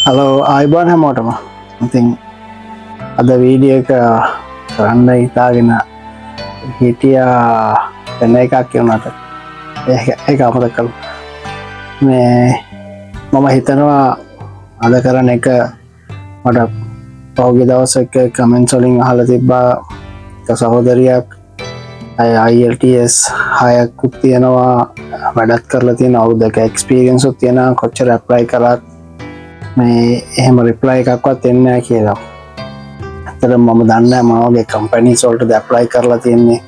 Hello ආයිබෝන් හැමෝටම. ඉතින් අද වීඩියෝ එක කරන්න හිතාගෙන හිටියා වෙන එකක් කියුණාට ඒක අමතක කළා. මේ මම හිතනවා අද කරන එක මට පහුගිය දවසක කමෙන්ට්ස් වලින් අහලා තිබ්බා සහෝදරියක් IELTS 6ක් තියෙනවා, වැඩත් කරලා තියෙන අවුරුද්දක එක්ස්පීරියන්ස් උත් තියෙනවා, කොච්චර ඇප්ලයි කරත් මේ එහෙම රිප්ලයි එකක්වත් එන්නේ නැහැ කියලා. ඇත්තට මම දන්නේ නැහැ මම වගේ කම්පැනිස් වලට ඇප්ලයි කරලා තියෙන්නේ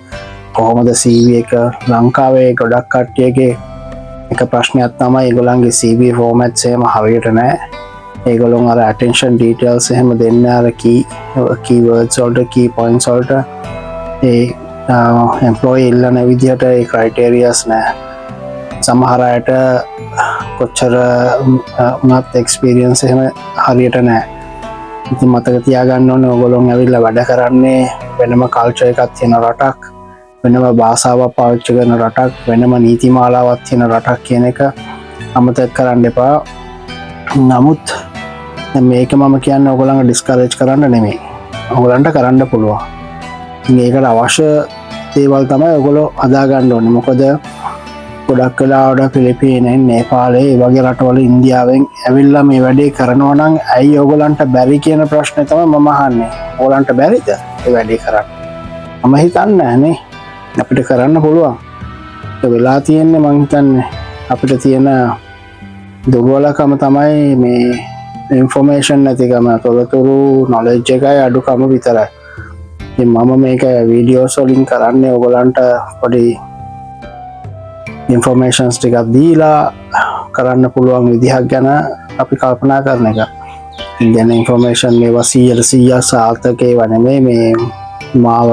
කොහොමද CV එක. ලංකාවේ ගොඩක් කට්ටියගේ එක ප්‍රශ්නයක් තමයි ඒගොල්ලන්ගේ CV ෆෝමැට්ස් එහෙම හරියට නැහැ. ඒගොල්ලොන් අර attention details එහෙම දෙන්නේ අර keywords වලට, key points වලට. ඒ employee ඉල්ලන විදිහට ඒ criterias නැහැ. සමහර අයට කොච්චර උනත් එක්ස්පීරියන්ස් එහෙම හරියට නැහැ. ඉතින් මතක තියාගන්න ඕනේ ඔයගොල්ලෝ ඇවිල්ලා වැඩ කරන්නේ වෙනම කල්චර් එකක් තියෙන රටක්, වෙනම භාෂාවක් පාවිච්චි කරන රටක්, වෙනම නීති මාලාවක් තියෙන රටක් කියන එක අමතක කරන්න එපා. නමුත් මේක මම කියන්නේ ඔයගොල්ලන්ව ඩිස්කරේජ් කරන්න නෙමෙයි. ඔයගොල්ලන්ට කරන්න පුළුවන්. ඉතින් ඒකට අවශ්‍ය දේවල් තමයි ඔයගොල්ලෝ හදා ගන්න ඕනේ. මොකද ගොඩක් වෙලාවට පිලිපීනෙන්, නේපාලේ වගේ රටවල, ඉන්දියාවෙන් ඇවිල්ලා මේ වැඩේ කරනවා නම් ඇයි ඔයගොල්ලන්ට බැරි කියන ප්‍රශ්නේ තමයි මම අහන්නේ. ඔයගොල්ලන්ට බැරිද මේ වැඩේ කරන්න? මම හිතන්නේ නැහනේ. අපිට කරන්න පුළුවන්. ඒ වෙලා තියෙන්නේ මං හිතන්නේ අපිට තියෙන දුර්වලකම තමයි මේ ඉන්ෆෝමේෂන් නැතිකම, තොරතුරු නොලෙජ් එකයි අඩුකම විතරයි. ඉතින් මම මේක වීඩියෝස් වලින් කරන්නේ ඔයගොල්ලන්ට පොඩි ඉන්ෆෝමේෂන්ස් ටිකක් දීලා කරන්න පුළුවන් විදිහක් ගැන අපි කල්පනා කරන එක. ඉතින් ඉන්ෆෝමේෂන් මේවා 100% සාර්ථක ඒවා නෙමෙයි. මේ මාව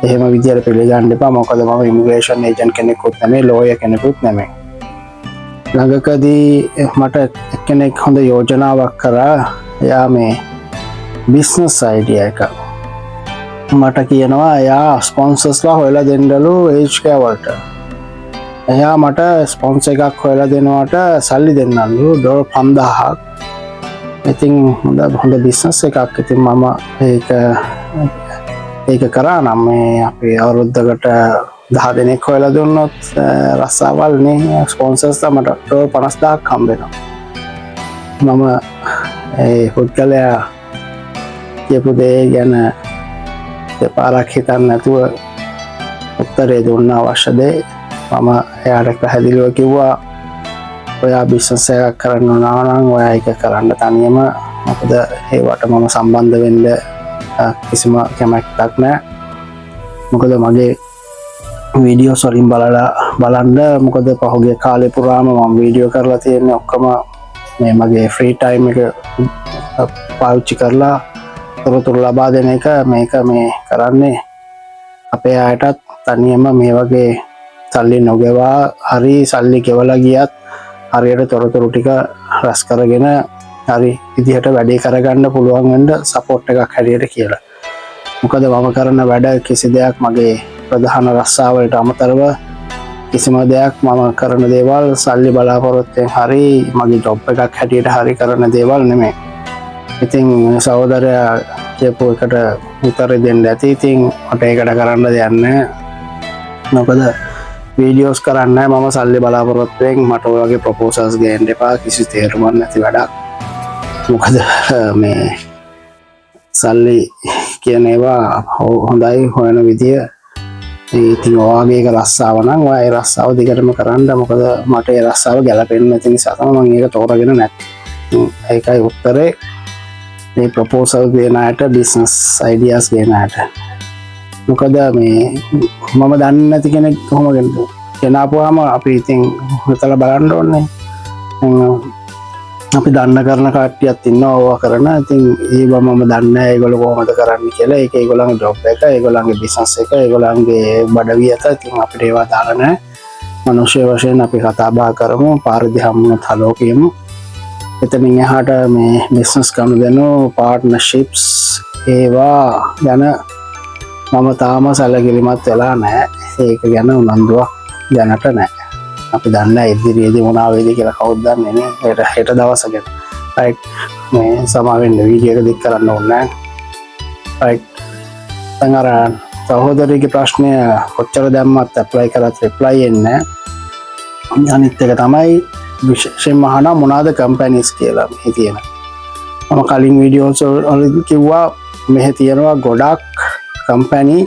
එහෙම විදිහට පිළිගන්න එපා. මොකද මම ඉමිග්‍රේෂන් ඒජන්ට් කෙනෙකුත් නෙමෙයි, ලෝයර් කෙනෙකුත් නෙමෙයි. ළඟකදී මට එක්කෙනෙක් හොඳ යෝජනාවක් කරා. එයා මේ බිස්නස් අයිඩියා එක මට කියනවා එයා ස්පොන්සර්ස්ලා හොයලා දෙන්නලු ඒජ් කේර් වලට. එයා මට ස්පොන්ස් එකක් හොයලා දෙනවට සල්ලි දෙන්නලු $5000ක්. ඉතින් හොඳ බිස්නස් එකක්. ඉතින් මම ඒක කරා නම් මේ අපි අවුරුද්දකට 10 දෙනෙක් හොයලා දුන්නොත් රස්සාවල් නේ ස්පොන්සර්ස් මට $50000ක් හම්බ වෙනවා. මම ඒ පුද්ගලයා කියපු දේ ගැන දෙපාරක් හිතන්න නැතුව උත්තරේ දුන්න අවශ්‍ය දේ. මම එයාට පැහැදිලිව කිව්වා ඔයා බිස්නස් එකක් කරන්න ඕන නම් ඔයා ඒක කරන්න තනියම. මොකද ඒවට මම සම්බන්ධ වෙන්න කිසිම කැමැත්තක් නැහැ. මොකද මගේ වීඩියෝස් වලින් බලන්න මොකද පහුගිය කාලේ පුරාම මම වීඩියෝ කරලා තියෙන්නේ ඔක්කොම මේ මගේ ෆ්‍රී ටයිම් එක පාවිච්චි කරලා තොරතුරු ලබා දෙන එක. මේක මේ කරන්නේ අපේ අයටත් තනියම මේ වගේ සල්ලි නොගෙවා හරි සල්ලි ගෙවලා ගියත් හරියට තොරතුරු ටික රැස් කරගෙන හරි විදිහට වැඩේ කරගන්න පුළුවන් වෙන්න සපෝට් එකක් හැටියට කියලා. මොකද මම කරන වැඩ කිසි දෙයක් මගේ ප්‍රධාන රස්සාවලට අමතරව කිසිම දෙයක් මම කරන දේවල් සල්ලි බලාපොරොත්තුෙන් හරි මගේ ජොබ් එකක් හැටියට හරි කරන දේවල් නෙමෙයි. ඉතින් සහෝදරයා කියපු එකට උත්තර දෙන්න ඇති. ඉතින් මට ඒකට කරන්න දෙයක් නැහැ. මොකද වීඩියෝස් කරන්නේ මම සල්ලි බලාපොරොත්තුෙන්. මට ඔය වගේ ප්‍රොපෝසල්ස් ගේන්න එපා. කිසි තේරුමක් නැති වැඩක්. මොකද මේ සල්ලි කියන ඒවා හොඳයි හොයන විදිය. ඉතින් ඔයාගේ එක රස්සාව නම් ඔයා ඒ රස්සාව දිගටම කරන්න. මොකද මට ඒ රස්සාව ගැලපෙන්නේ නැති නිසා තමයි මම ඒක තෝරගෙන නැත්තේ. ඒකයි උත්තරේ. මේ ප්‍රොපෝසල් ගේන අයට, බිස්නස් අයිඩියාස් ගේන අයට. මොකද මේ මම දන්නේ නැති කෙනෙක් කොහොමද ගෙනාපුවාම අපි ඉතින් හිතලා බලන්න ඕනේ. අපි දන්න කරන කට්ටියක් ඉන්නවා ඕවා කරන. ඉතින් ඒව මම දන්නේ නැහැ ඒගොල්ලෝ කොහොමද කරන්නේ කියලා. ඒක ඒගොල්ලන්ගේ ජොබ් එක, ඒගොල්ලන්ගේ බිස්නස් එක, ඒගොල්ලන්ගේ බඩවිය අත. ඉතින් අපිට ඒවා දාලා නැහැ. මනුෂ්‍ය වශයෙන් අපි කතා බහ කරමු, පාරදී හම්බුනොත් හලෝ කියමු. එතනින් එහාට මේ බිස්නස් ගනුදෙනු, පාර්ට්නර්ෂිප්ස් ඒවා ගැන මම තාම සැලකිලිමත් වෙලා නැහැ. ඒක ගැන උනන්දුවක් දැනට නැහැ. අපි දන්නේ ඉදිරියේදී මොනවා වෙයිද කියලා කවුද දන්නේ නේ. හෙට දවස ගැන. right මේ සමාවෙන්න වීඩියෝ එක දික් කරන්න ඕනේ රයිට් දැන් අර සහෝදරගේ ප්‍රශ්නය කොච්චර දැම්මත් ඇප්ලයි කරත් රිප්ලයි එන්නේ අනිත් එක තමයි විශේෂයෙන්ම අහනවා මොනවාද කම්පැනිස් කියලා මෙහි තියෙන මම කලින් වීඩියෝස් වලදී කිව්වා මෙහි තියෙනවා ගොඩක් කම්පැනි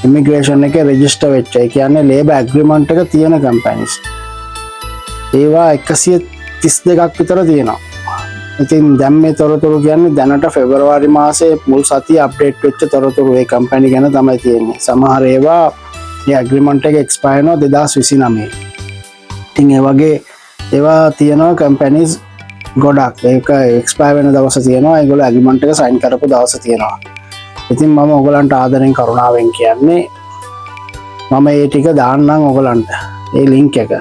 ඉමිග්‍රේෂන් එකේ රෙජිස්ටර් වෙච්ච ඒ කියන්නේ ලේබර් ඇග්‍රීමන්ට් එක තියෙන කම්පැනිස් ඒවා 132ක් විතර තියෙනවා ඉතින් දැන් මේ තොරතුරු කියන්නේ දැනට පෙබරවාරි මාසයේ මුල් සතිය අප්ඩේට් වෙච්ච තොරතුරු ඒ කම්පැනි ගැන තමයි තියෙන්නේ සමහර ඒවා ඒ ඇග්‍රීමන්ට් එක එක්ස්පයර් වෙනවා 2029 ඉතින් ඒ වගේ ඒවා තියෙනවා කම්පැනිස් ගොඩක් ඒක එක්ස්පයර් වෙන දවස තියෙනවා ඒගොල්ලෝ ඇග්‍රීමන්ට් එක සයින් කරපු දවස තියෙනවා ඉතින් මම ඔයගලන්ට ආදරෙන් කරුණාවෙන් කියන්නේ මම ඒ ටික දාන්නම් ඔයගලන්ට ඒ ලින්ක් එක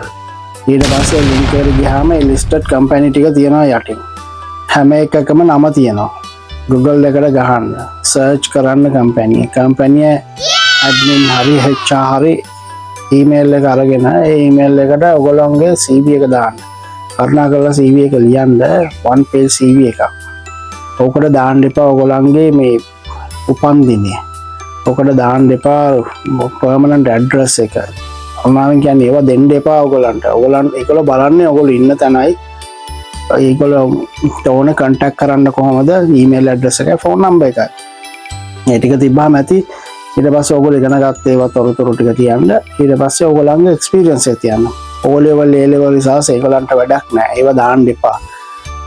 ඊට පස්සේ ලින්ක් එකට ගියාම ඒ ලිස්ටඩ් කම්පැනි ටික තියෙනවා යටින් හැම එකකම නම තියෙනවා Google එකට ගහන්න සර්ච් කරන්න කම්පැනි ඇඩ්මින් හරි HR හරි ඊමේල් එක අරගෙන ඒ ඊමේල් එකට ඔයගොල්ලෝගේ CV එක දාන්න කරුණාකරලා CV එක ලියන්න one page CV එකක් ඔකට දාන්න එපා ඔයගොල්ලන්ගේ මේ උපන් දිනේ ඔකට දාන්න එපා permanent address එක අමාරුවෙන් කියන්නේ ඒවා දෙන්න එපා ඔයගොල්ලන්ට ඒගොල්ලෝ බලන්නේ ඔයගොල්ලෝ ඉන්න තැනයි ඒගොල්ලෝ ඕන කන්ටැක්ට් කරන්න කොහොමද ඊමේල් ඇඩ්‍රස් එකයි ෆෝන් නම්බර් එකයි මේ ටික තිබ්බාම ඇති ඊට පස්සේ ඔයගොල්ලෝ ඉගෙන ගත්ත ඒවා තොරතුරු ටික තියන්න ඊට පස්සේ ඔයගොල්ලන්ගේ එක්ස්පීරියන්ස් එක තියන්න O level A level research ඒගොල්ලන්ට වැඩක් නැහැ ඒවා දාන්න එපා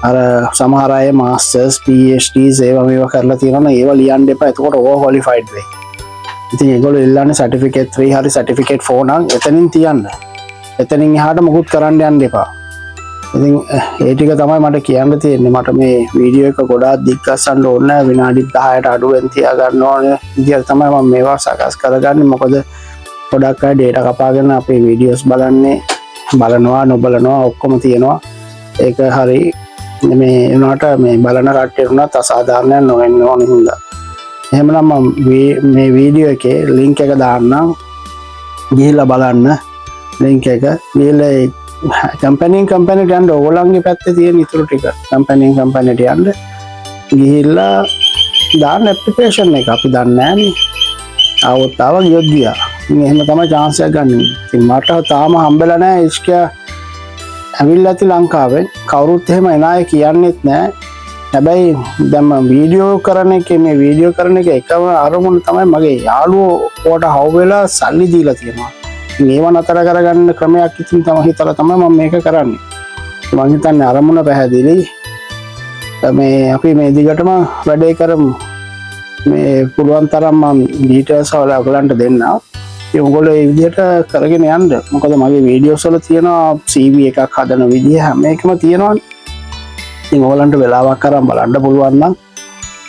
අර සමහර අය මාස්ටර්ස් PhDs ඒවා මේවා කරලා තියෙනවා ඒවා ලියන්න එපා එතකොට ඕවර් ක්වොලිෆයිඩ් වෙයි ඉතින් ඒගොල්ලෝ ඉල්ලන්නේ සර්ටිෆිකේට් 3 හරි සර්ටිෆිකේට් 4 නම් එතනින් තියන්න එතනින් එහාට මොකුත් කරන්න යන්න එපා ඉතින් ඒ ටික තමයි මට කියන්න තියෙන්නේ මට මේ වීඩියෝ එක ගොඩාක් දිග්ගස්සන්න ඕනේ විනාඩි 10ට අඩුවෙන් තියා ගන්න ඕනේ ඉතින් තමයි මම මේවා සකස් කරගන්නේ මොකද ගොඩක් අය data කපාගෙන අපේ වීඩියෝස් බලනවා නොබලනවා ඔක්කොම තියෙනවා ඒක හරි මේ උනාට මේ බලන කට්ටියට උනත් අසාධාරණයක් නොවෙන්න ඕන හින්දා එහෙමනම් මම මේ වීඩියෝ එකේ ලින්ක් එක දාන්නම් ගිහිල්ලා බලන්න ලින්ක් එක ගිහිල්ලා කම්පැනිට යන්න ඕගොල්ලන්ගේ පැත්තේ තියෙන ඉතුරු ටික කම්පැනිට යන්න ගිහිල්ලා දාන්න ඇප්ලිකේෂන් එක අපි දන්නේ නැහනේ ආවොත් ආව ගියොත් ගියා ඉතින් එහෙම තමයි chance එක ගන්න ඉතින් මට තාම හම්බෙලා නැහැ ඉස්කියා ඇවිල්ලා ඇති ලංකාවෙන් කවුරුත් එහෙම එන අය කියන්නෙත් නැහැ හැබැයි දැන් මම වීඩියෝ කරන එක එකම අරමුණ තමයි මගේ යාළුවෝ කොට හවු වෙලා සල්ලි දීලා තියෙනවා ඉතින් ඒව නතර කරගන්න ක්‍රමයක් ඉතින් තමයි හිතලා තමයි මම මේක කරන්නේ මම හිතන්නේ අරමුණ පැහැදිලි මේ අපි මේ දිගටම වැඩේ කරමු මේ පුළුවන් තරම් මම ඩීටේල්ස් වල ඔයගලන්ට දෙන්නම් ඒ ඔයගොල්ලෝ මේ විදිහට කරගෙන යන්න මොකද මගේ වීඩියෝස් වල තියෙනවා CV එකක් හදන විදිහ හැම එකම තියෙනවානේ ඉතින් ඔයගලන්ට වෙලාවක් අරන් බලන්න පුළුවන් නම්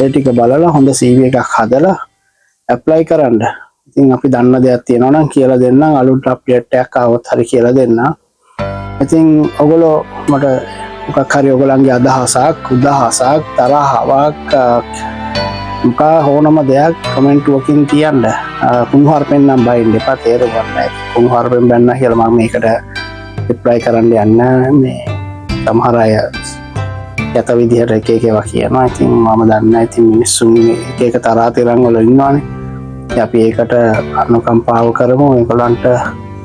ඒ ටික බලලා හොඳ CV එකක් හදලා ඇප්ලයි කරන්න ඉතින් අපි දන්න දෙයක් තියෙනවා නම් කියලා දෙන්නම් අලුත් අප්ඩේට් එකක් ආවොත් හරි කියලා දෙන්නම් ඉතින් ඔයගොල්ලෝ මට මොකක් හරි ඔයගලන්ගේ අදහසක් උදහසක් තරහාවක් මොකක් හෝනම දෙයක් කමෙන්ට් එකකින් තියන්න කුණුහරුපෙන් නම් බයින්න එපා තේරුම් ගන්න කුණුහරුපෙන් බැන්න කියලා මම මේකට රිප්ලයි කරන්න යන්න මේ සමහර අය යත විදිහට එක ඒවා කියනවා ඉතින් මම දන්නේ ඉතින් මිනිස්සුන් එක තරහා තිරන් වල ඉන්නවානේ අපි ඒකට අනුකම්පාව කරමු ඒගොල්ලන්ට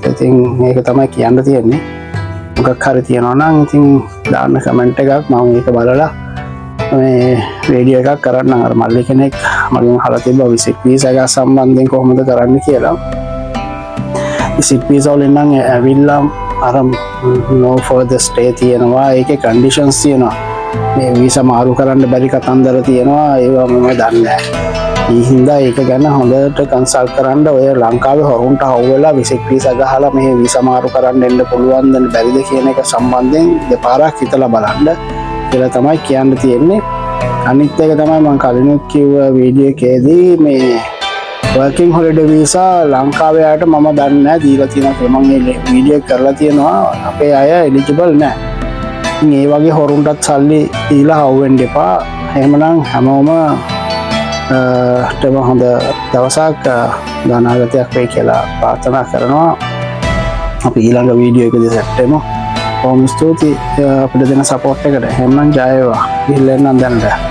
ඉතින් මේක තමයි කියන්න තියෙන්නේ මොකක් හරි තියෙනවා නම් ඉතින් දාන්න කමෙන්ට් එකක් මම මේක බලලා මේ වීඩියෝ එකක් කරන්න අර මල්ලි කෙනෙක් මගෙන් අහලා තිබ්බා විසිට් වීසා එක සම්බන්ධයෙන් කොහොමද කරන්න කියලා විසිට් වීසා වලින් නම් ඇවිල්ලා අර no further stay තියෙනවා ඒකේ කන්ඩිෂන්ස් තියෙනවා මේ වීසා මාරු කරන්න බැරි කතන්දර තියෙනවා ඒවා මම දන්නේ නැහැ හින්දා ඒක ගැන හොඳට කන්සල්ට් කරන්න ඔය ලංකාවේ හොරුන්ට හවුවෙලා විසිට් වීසා ගහලා මේ වීසා මාරු කරන්න එන්න පුළුවන් ද බැරිද කියන එක සම්බන්ධයෙන් දෙපාරක් හිතලා බලන්න කියලා තමයි කියන්න තියෙන්නේ අනිත් එක තමයි මම කලිනුත් කිව්ව වීඩියෝ එකේදී මේ working holiday visa ලංකාවේ අයට මම දන්නේ නැහැ දීලා තියෙනවා කියලා මම මේ වීඩියෝ එක කරලා තියෙනවා අපේ අය එලිජිබල් නැහැ ඉතින් ඒ වගේ හොරුන්ටත් සල්ලි දීලා හවුවෙන්න එපා එහෙමනම් හැමෝම තම හොඳ දවසක් අනාගතයක් වෙයි කියලා ප්‍රාර්ථනා කරනවා අපි ඊළඟ වීඩියෝ එකදී සැට්ටෙමු කොහොම ස්තුතියි අපිට දෙන සපෝට් එකට. එහෙනම් ජය වේවා. ගිහිල්ලා එන්නම් දැනට.